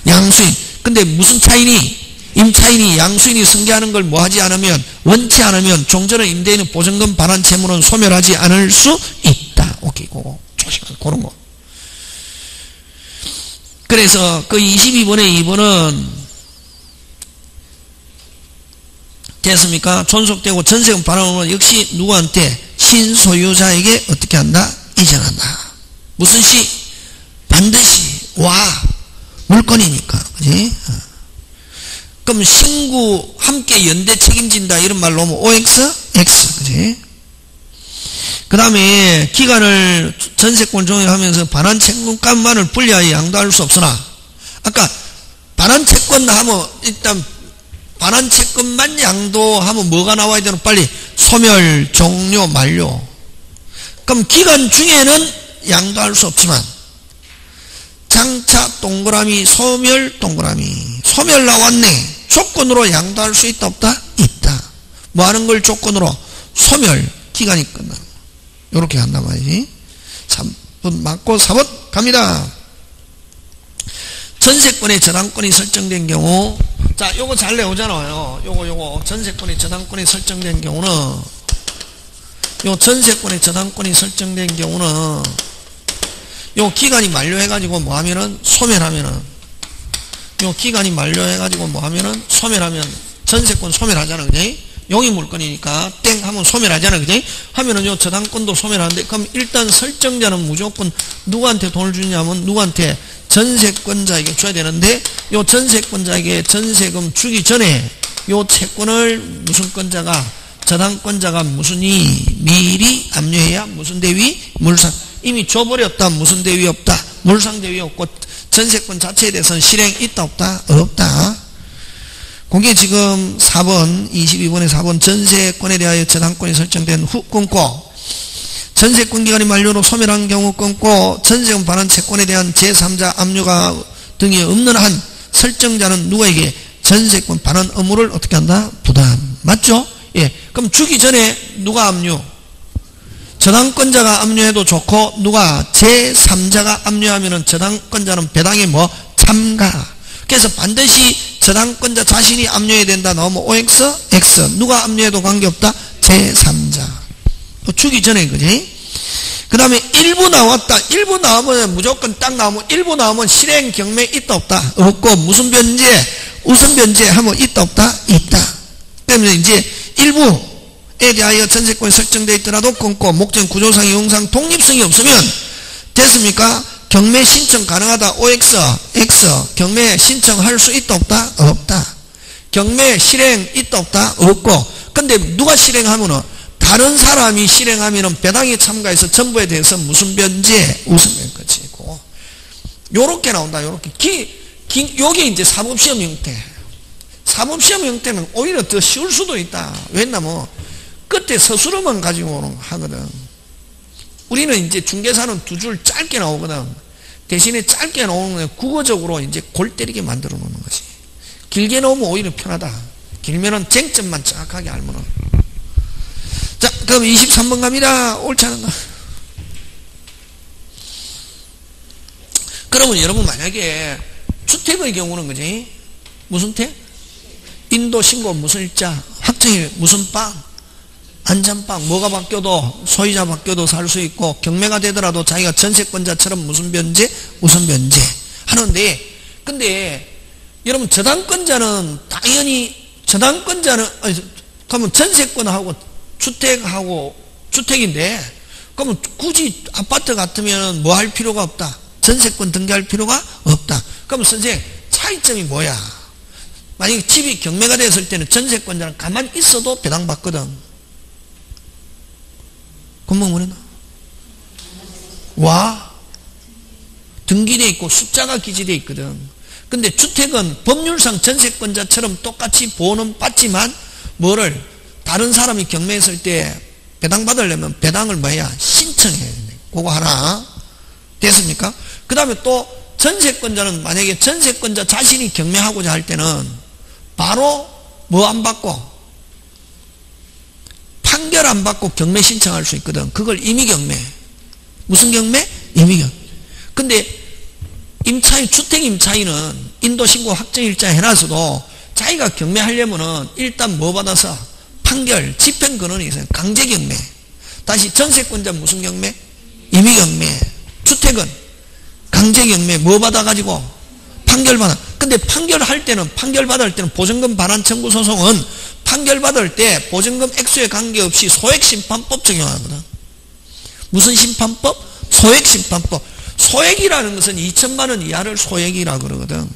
양수인. 근데 무슨 차이니? 임차인이 양수인이 승계하는 걸 뭐 하지 않으면 원치 않으면 종전의 임대인은 보증금 반환 채무는 소멸하지 않을 수 있다. 오케이, 그거 조심하세요. 그런 거. 그래서 그 22번의 2번은 됐습니까? 존속되고 전세금 반환은 역시 누구한테? 신소유자에게 어떻게 한다? 이전한다. 무슨 시? 반드시. 와 물건이니까. 그지? 그럼 신구 함께 연대 책임진다 이런 말로 하면 OX? X. 그지? 그 다음에 기간을 전세권 종용하면서 반환 채권값만을 분리하여 양도할 수 없으나 아까 반환 채권 하면 일단 반환 채권만 양도하면 뭐가 나와야 되나? 빨리 소멸, 종료, 만료. 그럼 기간 중에는 양도할 수 없지만 장차 동그라미 소멸 동그라미 소멸 나왔네. 조건으로 양도할 수 있다 없다? 있다. 뭐 하는 걸 조건으로? 소멸 기간이 끝나는 거. 요렇게 한단 말이지. 3번 맞고 4번 갑니다. 전세권의 저당권이 설정된 경우 자 요거 잘 내오잖아요. 요거 전세권의 저당권이 설정된 경우는 요 전세권의 저당권이 설정된 경우는 요 기간이 만료해가지고 뭐 하면은 소멸하면은 요 기간이 만료해가지고 뭐 하면은 소멸하면 전세권 소멸하잖아. 그지? 용의 물건이니까 땡 하면 소멸하잖아. 그지? 하면은 요 저당권도 소멸하는데 그럼 일단 설정자는 무조건 누구한테 돈을 주냐면 누구한테? 전세권자에게 줘야 되는데 요 전세권자에게 전세금 주기 전에 요 채권을 무슨 권자가 저당권자가 무슨이 미리 압류해야 무슨 대위? 물상. 이미 줘버렸다. 무슨 대위 없다. 물상 대위 없고 전세권 자체에 대해서는 실행 있다 없다? 없다. 그게 지금 4번 22번에 4번 전세권에 대하여 저당권이 설정된 후 끊고 전세권 기간이 만료로 소멸한 경우 끊고 전세금 반환 채권에 대한 제3자 압류가 등이 없는 한 설정자는 누구에게 전세권 반환 의무를 어떻게 한다? 부담. 맞죠? 예. 그럼 주기 전에 누가 압류? 저당권자가 압류해도 좋고 누가 제3자가 압류하면은 저당권자는 배당에 뭐 참가. 그래서 반드시 저당권자 자신이 압류해야 된다. 나오면 OX, X. 누가 압류해도 관계없다. 제3자. 주기 전에 그지? 그 다음에 일부 나왔다. 일부 나오면 무조건 딱 나오면 일부 나오면 실행 경매 있다 없다? 없고 무슨 변제? 우선 변제 하면 있다 없다? 있다. 때문에 이제 일부에 대하여 전세권이 설정되어 있더라도 끊고 목적 구조상 이용상 독립성이 없으면 됐습니까? 경매 신청 가능하다. OX, X. 경매 신청할 수 있다 없다? 없다. 경매 실행 있다 없다? 없고. 근데 누가 실행하면은 다른 사람이 실행하면은 배당에 참가해서 전부에 대해서 무슨 변제? 우선 변제지. 요렇게 나온다. 요렇게. 요게 이제 사법시험 형태. 사법시험 형태는 오히려 더 쉬울 수도 있다. 왜냐면 끝에 서술어만 가지고 하거든. 우리는 이제 중개사는 두 줄 짧게 나오거든. 대신에 짧게 나오는 건 국어적으로 이제 골 때리게 만들어 놓는 거지. 길게 나오면 오히려 편하다. 길면은 쟁점만 정확하게 알면은. 자, 그럼 23번 갑니다. 옳지 않은가? 그러면 여러분 만약에 주택의 경우는 그지? 무슨 택? 인도 신고 무슨 일자? 확정일 무슨 빵? 안전빵. 뭐가 바뀌어도 소유자 바뀌어도 살 수 있고 경매가 되더라도 자기가 전세권자처럼 무슨 변제? 무슨 변제 하는데, 근데 여러분 저당권자는 당연히 그러면 전세권하고 주택하고 주택인데, 그러면 굳이 아파트 같으면 뭐 할 필요가 없다. 전세권 등기할 필요가 없다. 그러면 선생님 차이점이 뭐야? 만약에 집이 경매가 됐을 때는 전세권자는 가만히 있어도 배당받거든. 금방 뭐랬나? 와, 등기돼 있고 숫자가 기재돼 있거든. 근데 주택은 법률상 전세권자처럼 똑같이 보호는 받지만 뭐를 다른 사람이 경매했을 때 배당받으려면 배당을 뭐야? 신청해야 된다. 그거 하나. 됐습니까? 그 다음에 또 전세권자는 만약에 전세권자 자신이 경매하고자 할 때는 바로 뭐 안 받고 판결 안 받고 경매 신청할 수 있거든. 그걸 임의경매. 무슨 경매? 임의경매. 근데 주택 임차인은 인도신고 확정일자 해놔서도 자기가 경매하려면은 일단 뭐 받아서 판결, 집행권한이 있어요. 강제경매. 다시 전세권자 무슨 경매? 임의경매. 주택은 강제경매 뭐 받아가지고? 판결받아. 근데 판결받을 때는 보증금 반환 청구 소송은 판결받을 때 보증금 액수에 관계없이 소액심판법 적용하거든. 무슨 심판법? 소액심판법. 소액이라는 것은 2천만 원 이하를 소액이라 그러거든.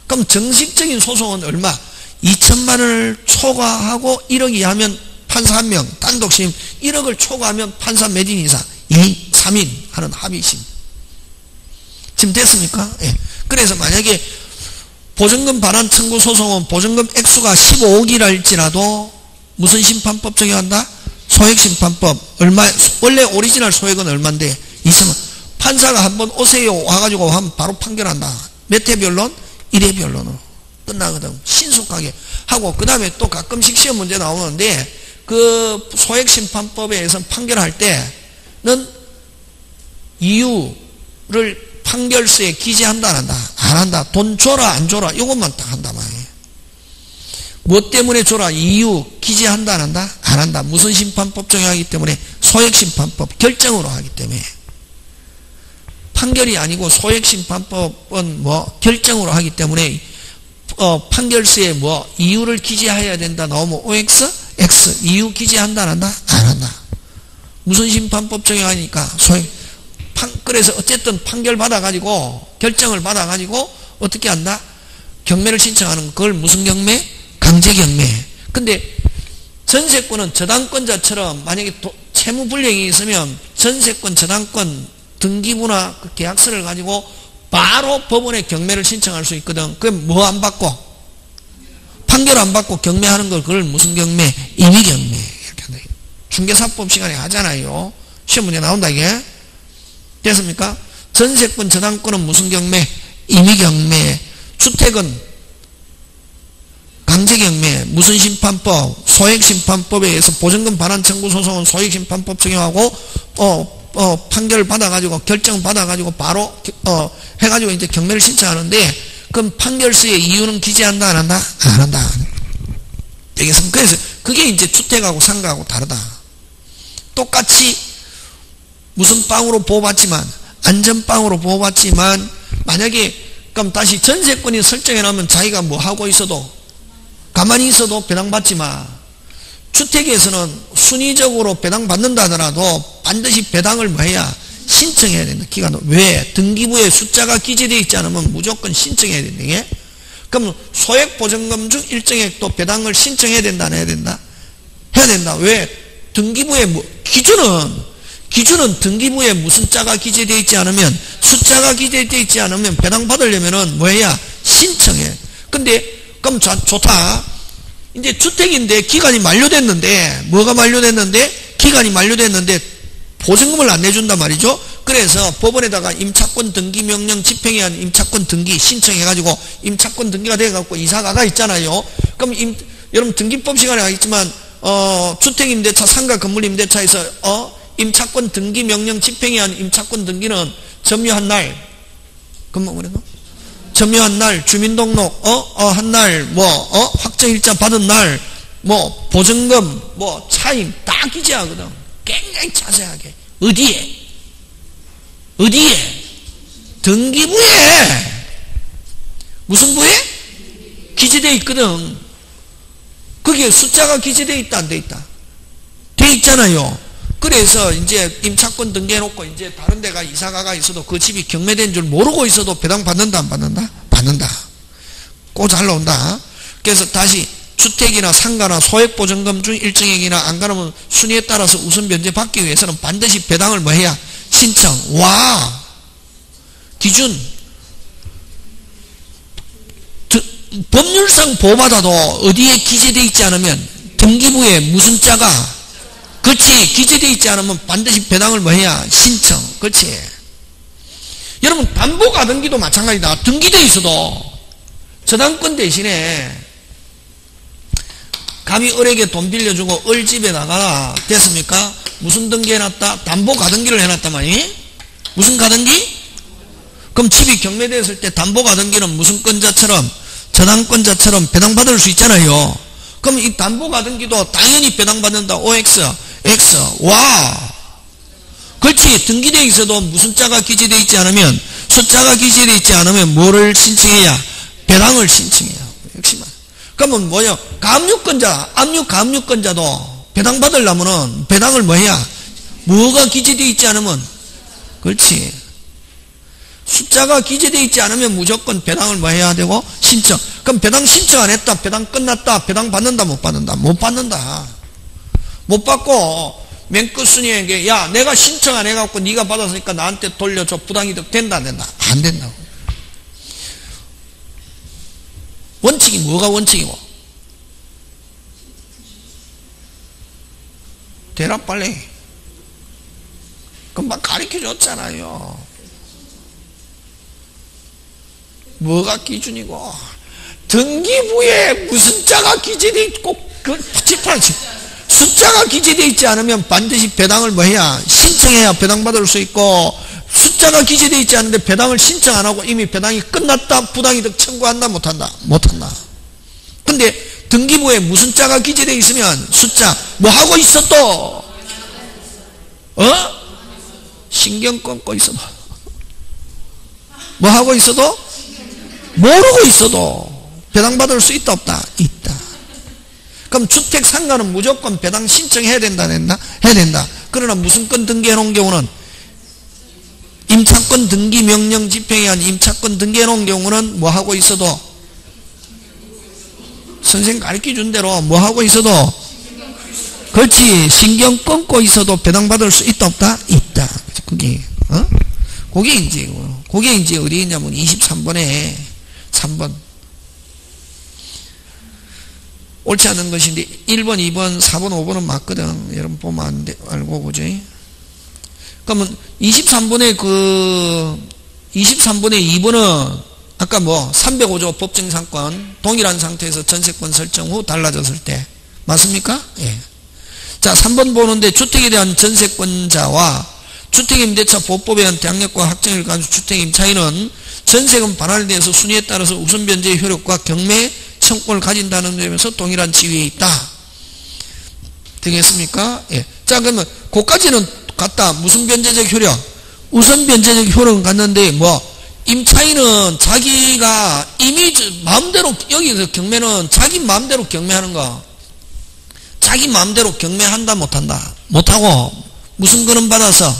그럼 정식적인 소송은 얼마? 2천만 원을 초과하고 1억 이하면 판사 1명, 단독심 1억을 초과하면 판사 몇 인 이상? 2, 3인 하는 합의심. 지금 됐습니까? 예. 그래서 만약에 보증금 반환 청구 소송은 보증금 액수가 15억이라 할지라도 무슨 심판법 적용한다? 소액심판법. 원래 오리지널 소액은 얼마인데? 2천만. 판사가 한번 오세요 와가지고 하면 바로 판결한다. 몇 회 변론? 1회 변론으로 끝나거든. 신속하게 하고, 그 다음에 또 가끔씩 시험 문제 나오는데 그 소액심판법에 의해서 판결할 때는 이유를 판결서에 기재한다 안 한다? 안 한다. 돈 줘라 안 줘라 이것만 딱 한다 말이에요. 뭐 때문에 줘라 이유 기재한다 안 한다? 안 한다. 무슨 심판법 적용하기 때문에? 소액심판법 결정으로 하기 때문에. 판결이 아니고 소액심판법은 뭐 결정으로 하기 때문에 판결서에 뭐 이유를 기재해야 된다 나오면 OX, X 이유 기재한다 안 한다? 안 한다. 무슨 심판법 적용하니까 소액. 그래서 어쨌든 판결 받아가지고 결정을 받아가지고 어떻게 한다? 경매를 신청하는 그걸 무슨 경매? 강제경매. 근데 전세권은 저당권자처럼 만약에 채무불이익이 있으면 전세권 저당권 등기부나 그 계약서를 가지고 바로 법원에 경매를 신청할 수 있거든. 그럼 뭐 안 받고? 판결 안 받고 경매하는 걸 그걸 무슨 경매? 임의경매. 이렇게 한다. 중개사법 시간에 하잖아요. 시험 문제 나온다 이게. 됐습니까? 전세권 저당권은 무슨 경매? 임의경매. 주택은 강제경매. 무슨 심판법? 소액심판법에 의해서 보증금 반환 청구 소송은 소액심판법 적용하고 판결을 받아가지고 결정 받아가지고 바로 해가지고 이제 경매를 신청하는데, 그럼 판결서에 이유는 기재한다 안 한다? 안 한다. 여기서 그래서 그게 이제 주택하고 상가하고 다르다. 똑같이 무슨 빵으로 보호받지만 안전빵으로 보호받지만 만약에 그럼 다시 전세권이 설정해놓으면 자기가 뭐 하고 있어도 가만히 있어도 배당받지만 주택에서는 순위적으로 배당받는다 하더라도 반드시 배당을 뭐 해야? 신청해야 된다. 기간도. 왜? 등기부에 숫자가 기재되어 있지 않으면 무조건 신청해야 된다. 이게? 그럼 소액보증금 중 일정액도 배당을 신청해야 된다 안 해야 된다? 해야 된다. 왜? 등기부에 기준은 등기부에 무슨 자가 기재되어 있지 않으면, 숫자가 기재되어 있지 않으면 배당받으려면은 뭐 해야? 신청해. 근데 그럼 좋다. 이제 주택인데 기간이 만료됐는데, 뭐가 만료됐는데? 기간이 만료됐는데 보증금을 안 내준단 말이죠. 그래서 법원에다가 임차권 등기 명령 집행에 의한 임차권 등기 신청해가지고 임차권 등기가 돼갖고 이사가가 있잖아요. 그럼 여러분 등기법 시간에 하겠지만 주택임대차, 상가 건물임대차에서 임차권 등기 명령 집행에 한 임차권 등기는 점유한 날, 금방 뭐래도? 점유한 날, 주민등록, 한 날, 확정일자 받은 날, 보증금, 차임, 다 기재하거든. 굉장히 자세하게. 어디에? 등기부에! 무슨 부에? 기재되어 있거든. 거기에 숫자가 기재되어 있다, 안 돼 있다? 돼 있잖아요. 그래서 이제 임차권 등기해놓고 이제 다른 데가 이사가가 있어도 그 집이 경매된 줄 모르고 있어도 배당 받는다, 안 받는다? 받는다. 꼭 잘 나온다. 그래서 다시 주택이나 상가나 소액보증금 중 일정액이나 안 가면 순위에 따라서 우선 변제 받기 위해서는 반드시 배당을 뭐 해야? 신청. 와! 기준. 법률상 보호받아도 어디에 기재되어 있지 않으면 등기부에 무슨 자가 그렇지 기재되어 있지 않으면 반드시 배당을 뭐 해야? 신청. 그렇지. 여러분 담보가등기도 마찬가지다. 등기되어 있어도 저당권 대신에 감히 을에게 돈 빌려주고 을 집에 나가라 됐습니까? 무슨 등기 해놨다? 담보가등기를 해놨단 말이니? 무슨 가등기? 그럼 집이 경매되었을 때 담보가등기는 무슨 권자처럼 저당권자처럼 배당받을 수 있잖아요. 그럼 이 담보가등기도 당연히 배당받는다. OX, X, 와. 그렇지. 등기되어 있어도 무슨 자가 기재되어 있지 않으면 숫자가 기재되어 있지 않으면 뭐를 신청해야? 배당을 신청해요. 역시만. 그러면 뭐요? 가압류권자, 가압류권자도 배당받으려면은 배당을 뭐 해야? 뭐가 기재되어 있지 않으면 그렇지. 숫자가 기재되어 있지 않으면 무조건 배당을 뭐 해야 되고? 신청. 그럼 배당 신청 안 했다. 배당 끝났다. 배당 받는다. 못 받는다. 못 받는다. 못 받고 맨 끝순위에게 야 내가 신청 안 해갖고 네가 받았으니까 나한테 돌려줘. 부당이득 된다 안 된다? 안 된다고. 원칙이 뭐가 원칙이고? 대답 빨리. 금방 가르쳐줬잖아요. 뭐가 기준이고? 등기부에 무슨 자가 기재되어 있고 숫자가 기재되어 있지 않으면 반드시 배당을 뭐 해야? 신청해야 배당받을 수 있고 숫자가 기재되어 있지 않은데 배당을 신청 안 하고 이미 배당이 끝났다. 부당이득 청구한다 못한다? 못한다. 근데 등기부에 무슨 자가 기재되어 있으면 숫자 뭐 하고 있어 또? 신경 끊고 있어도 뭐 하고 있어도? 모르고 있어도 배당받을 수 있다 없다? 있다. 그럼 주택 상가는 무조건 배당 신청해야 된다 안 된다? 해야 된다. 그러나 무슨 건 등기해 놓은 경우는 임차권 등기 명령 집행에 한 임차권 등기해 놓은 경우는 뭐 하고 있어도 선생님 가르쳐준 대로 뭐 하고 있어도 그렇지 신경 끊고 있어도 배당받을 수 있다 없다? 있다. 그게 그게 이제 어디 있냐면 23번에 3번 옳지 않은 것인데 1번, 2번, 4번, 5번은 맞거든. 여러분 보면 안 돼, 알고 보죠. 그러면 23번에 23번에 2번은 아까 305조 법정상권 동일한 상태에서 전세권 설정 후 달라졌을 때 맞습니까? 예. 자 3번 보는데 주택에 대한 전세권자와 주택임대차 보호법에 의한 대항력과 확정일 간수 주택임 차이는 전세금 반환에 대해서 순위에 따라서 우선 변제의 효력과 경매 청구를 가진다는 점에서 동일한 지위에 있다. 되겠습니까? 예. 자 그러면 그까지는 같다. 무슨 변제적 효력? 우선 변제적 효력은 같는데 임차인은 자기가 이미 마음대로 여기서 경매는 자기 마음대로 경매하는 거. 자기 마음대로 경매한다 못한다? 못하고 무슨 근원 받아서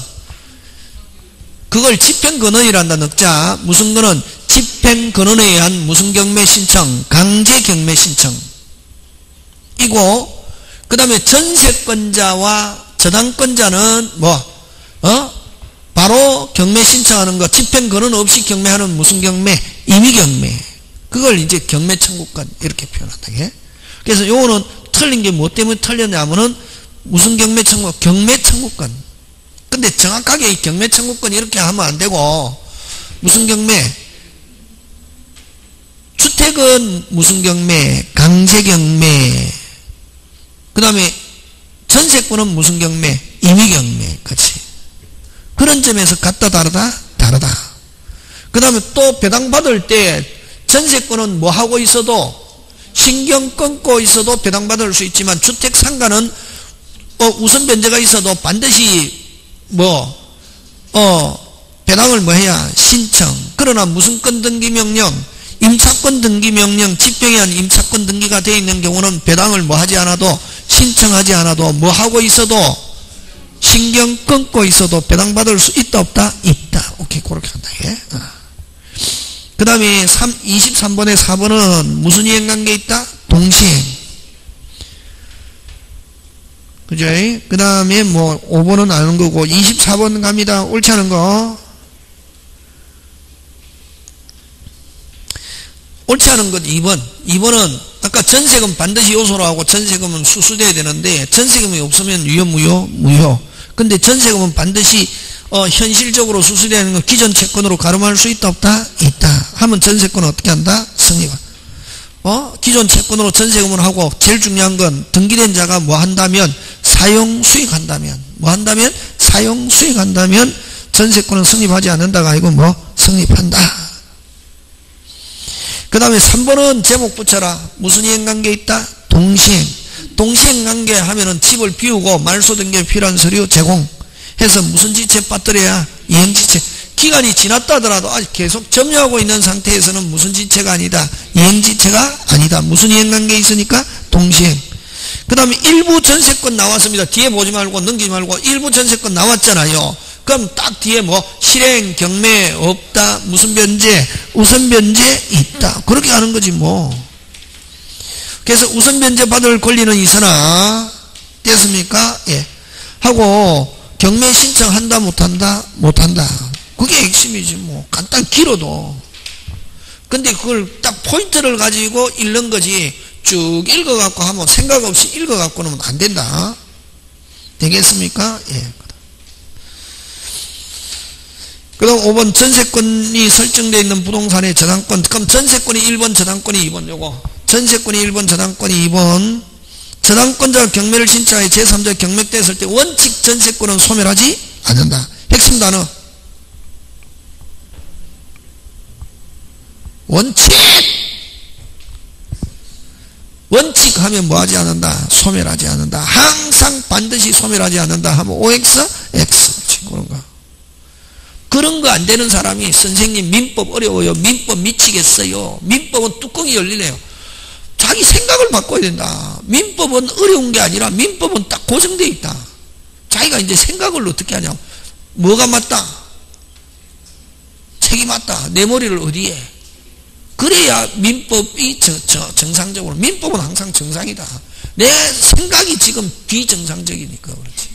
그걸 집행근원이란다. 넉자 무슨 근원? 집행근원에 의한 무슨 경매 신청? 강제 경매 신청 이고 그 다음에 전세권자와 저당권자는 바로 경매 신청하는 거 집행근원 없이 경매하는 무슨 경매? 임의경매. 그걸 이제 경매 청구권 이렇게 표현한다. 그래서 요거는 틀린 게 뭐 때문에 틀렸냐면은 무슨 경매 청구? 경매 청구권. 근데 정확하게 이 경매 청구권 이렇게 하면 안 되고 무슨 경매? 주택은 무슨 경매? 강제 경매. 그 다음에 전세권은 무슨 경매? 임의경매. 그렇지. 그런 점에서 같다 다르다? 다르다. 그 다음에 또 배당받을 때 전세권은 뭐 하고 있어도 신경 끊고 있어도 배당받을 수 있지만 주택상가는 우선 변제가 있어도 반드시 배당을 뭐 해야 신청. 그러나 무슨 건 등기 명령, 임차권 등기 명령, 집행에 한 임차권 등기가 되어 있는 경우는 배당을 뭐 하지 않아도 신청하지 않아도 뭐 하고 있어도 신경 끊고 있어도 배당받을 수 있다 없다? 있다. 오케이, 그렇게 한다. 예? 그 다음에 23번에 4번은 무슨 이행관계 있다? 동시행. 그죠? 그 다음에 5번은 아는 거고 24번 갑니다. 옳지 않은 거. 옳지 않은 것 2번. 2번은 아까 전세금 반드시 요소로 하고 전세금은 수수돼야 되는데 전세금이 없으면 유효 무효? 무효. 근데 전세금은 반드시 현실적으로 수수되는 건 기존 채권으로 가름할 수 있다 없다? 있다. 하면 전세권은 어떻게 한다? 성립. 기존 채권으로 전세금을 하고 제일 중요한 건 등기된 자가 뭐 한다면 사용 수익한다면 뭐 한다면 사용 수익한다면 전세권은 성립하지 않는다가 아니고 성립한다. 그 다음에 3번은 제목 붙여라. 무슨 이행관계 있다? 동시행. 동시행관계 하면은 집을 비우고 말소 등기에 필요한 서류 제공해서 무슨 지체 빠뜨려야? 이행지체. 기간이 지났다 하더라도 아직 계속 점유하고 있는 상태에서는 무슨 지체가 아니다? 이행지체가 아니다. 무슨 이행관계 있으니까? 동시행. 그 다음에 일부 전세권 나왔습니다. 뒤에 보지 말고 넘기지 말고 일부 전세권 나왔잖아요. 그럼 딱 뒤에 실행, 경매 없다. 무슨 변제? 우선 변제 있다. 그렇게 하는 거지 그래서 우선 변제 받을 권리는 있으나 됐습니까? 예. 하고 경매 신청한다 못한다? 못한다. 그게 핵심이지 간단 길어도. 근데 그걸 딱 포인트를 가지고 읽는 거지 쭉 읽어갖고 하면 생각 없이 읽어갖고는 안 된다. 되겠습니까? 예. 그 다음 5번 전세권이 설정되어 있는 부동산의 저당권. 그럼 전세권이 1번, 저당권이 2번. 요거 전세권이 1번, 저당권이 2번. 저당권자가 경매를 신청하여 제3자 경매됐을 때 원칙 전세권은 소멸하지 않는다. 핵심 단어 원칙. 원칙하면 뭐하지 않는다? 소멸하지 않는다. 항상 반드시 소멸하지 않는다 하면 OX, X. 그런 거. 그런 거 안 되는 사람이 선생님 민법 어려워요. 민법 미치겠어요. 민법은 뚜껑이 열리네요. 자기 생각을 바꿔야 된다. 민법은 어려운 게 아니라 민법은 딱 고정되어 있다. 자기가 이제 생각을 어떻게 하냐. 뭐가 맞다? 책이 맞다. 내 머리를 어디에? 그래야 민법이 정상적으로. 민법은 항상 정상이다. 내 생각이 지금 비정상적이니까 그렇지.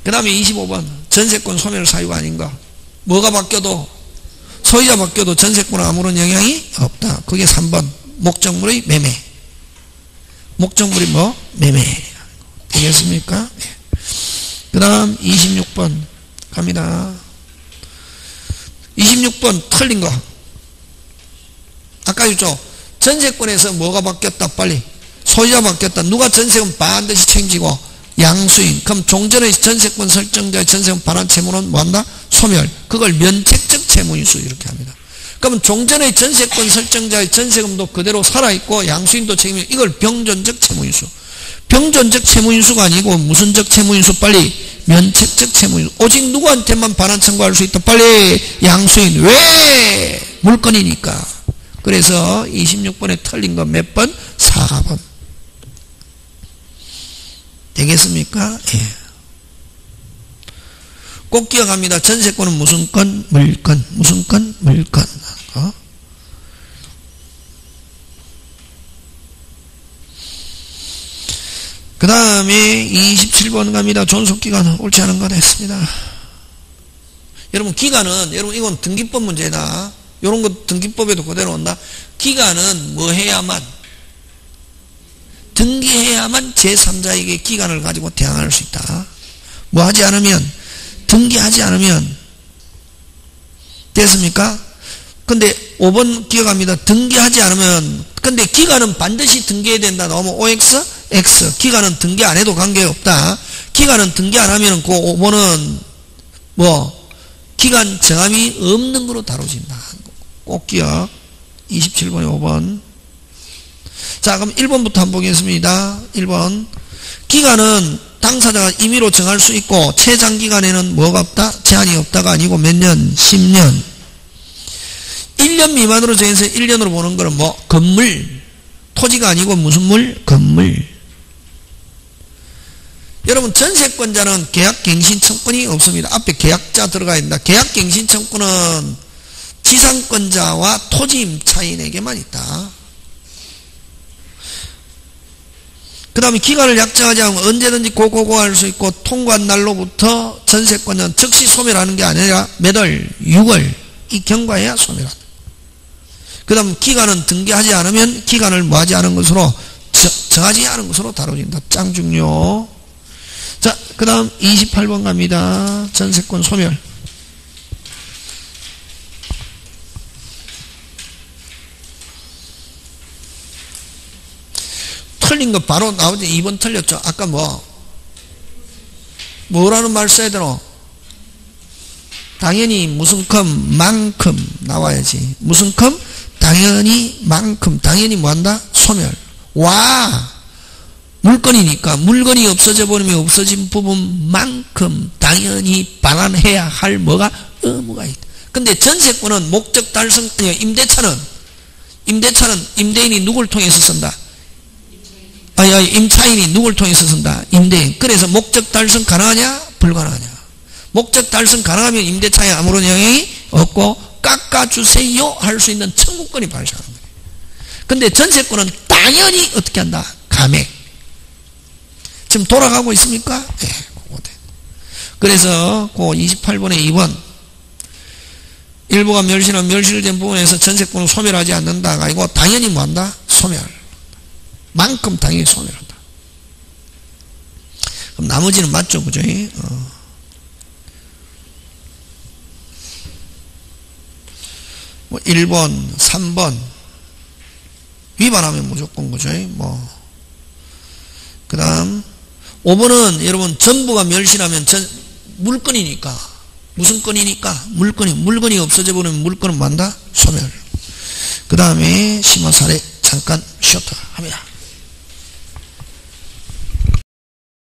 그 다음에 25번 전세권 소멸 사유가 아닌가. 뭐가 바뀌어도 소유자 바뀌어도 전세권은 아무런 영향이 없다. 그게 3번 목적물의 매매. 목적물이 매매. 되겠습니까? 네. 그 다음 26번 갑니다. 26번 틀린 거. 아까 했죠. 전세권에서 뭐가 바뀌었다. 빨리 소유자 바뀌었다. 누가 전세금 반드시 책임지고 양수인. 그럼 종전의 전세권 설정자의 전세금 반환 채무는 뭐한다? 소멸. 그걸 면책적 채무인수 이렇게 합니다. 그러면 종전의 전세권 설정자의 전세금도 그대로 살아있고 양수인도 책임이. 이걸 병존적 채무인수. 병존적 채무인수가 아니고 무슨적 채무인수? 빨리 면책적 채무인수. 오직 누구한테만 반환 청구할 수 있다. 빨리 양수인. 왜? 물건이니까. 그래서 26번에 틀린 거 몇 번? 4번. 되겠습니까? 예. 꼭 기억합니다. 전세권은 무슨 건? 물건. 무슨 건? 물건. 그 다음에 27번 갑니다. 존속기간 옳지 않은 거 됐습니다. 여러분 기간은 여러분 이건 등기법 문제다. 이런 거 등기법에도 그대로 온다. 기간은 뭐 해야만 등기해야만 제3자에게 기간을 가지고 대항할 수 있다. 뭐 하지 않으면 등기하지 않으면 됐습니까? 근데 5번 기억합니다. 등기하지 않으면, 근데 기간은 반드시 등기해야 된다. 나오면 OX, X. 기간은 등기 안 해도 관계없다. 기간은 등기 안 하면 그 5번은 기간 정함이 없는 거로 다뤄진다. 꼭 기억. 27번에 5번. 자, 그럼 1번부터 한번 보겠습니다. 1번. 기간은 당사자가 임의로 정할 수 있고 최장기간에는 뭐가 없다? 제한이 없다가 아니고 몇 년? 10년. 1년 미만으로 정해서 1년으로 보는 거는 건물. 토지가 아니고 무슨 물? 건물. 여러분, 전세권자는 계약갱신청권이 없습니다. 앞에 계약자 들어가야 된다. 계약갱신청권은 지상권자와 토지 임차인에게만 있다. 그 다음에 기간을 약정하지 않으면 언제든지 고고고할 수 있고 통과한 날로부터 전세권자는 즉시 소멸하는 게 아니라 몇 월? 6월. 이 경과해야 소멸한다. 그 다음 기간은 등기하지 않으면 기간을 뭐하지 않은 것으로 정하지 않은 것으로 다뤄진다. 짱 중요. 자, 그 다음 28번 갑니다. 전세권 소멸. 틀린 거 바로 나오지. 2번 틀렸죠. 아까 뭐라는 말 써야 되노? 당연히 무슨 만큼 나와야지. 무슨 당연히 만큼. 당연히 뭐한다? 소멸. 와, 물건이니까 물건이 없어져 버리면 없어진 부분만큼 당연히 반환해야 할 의무가 있다. 근데 전세권은 목적 달성, 임대차는 임대인이 누굴 통해서 쓴다? 임차인이 누굴 통해서 쓴다? 임대인. 그래서 목적 달성 가능하냐? 불가능하냐? 목적 달성 가능하면 임대차에 아무런 영향이 없고 깎아주세요 할 수 있는 청구권이 발생하는 거예요. 근데 전세권은 당연히 어떻게 한다? 감액. 지금 돌아가고 있습니까? 네, 그래서 그 28번에 2번 일부가 멸실하면 멸실된 부분에서 전세권을 소멸하지 않는다가 아니고 당연히 뭐한다? 소멸. 만큼 당연히 소멸한다. 그럼 나머지는 맞죠, 그죠? 1번, 3번 위반하면 무조건 그죠? 그 다음 5번은 여러분 전부가 멸실하면 물건이니까 무슨 건이니까 물건이 없어져 버리면 물건은 뭐한다? 소멸. 그 다음에 심화 사례 잠깐 쉬었다 합니다.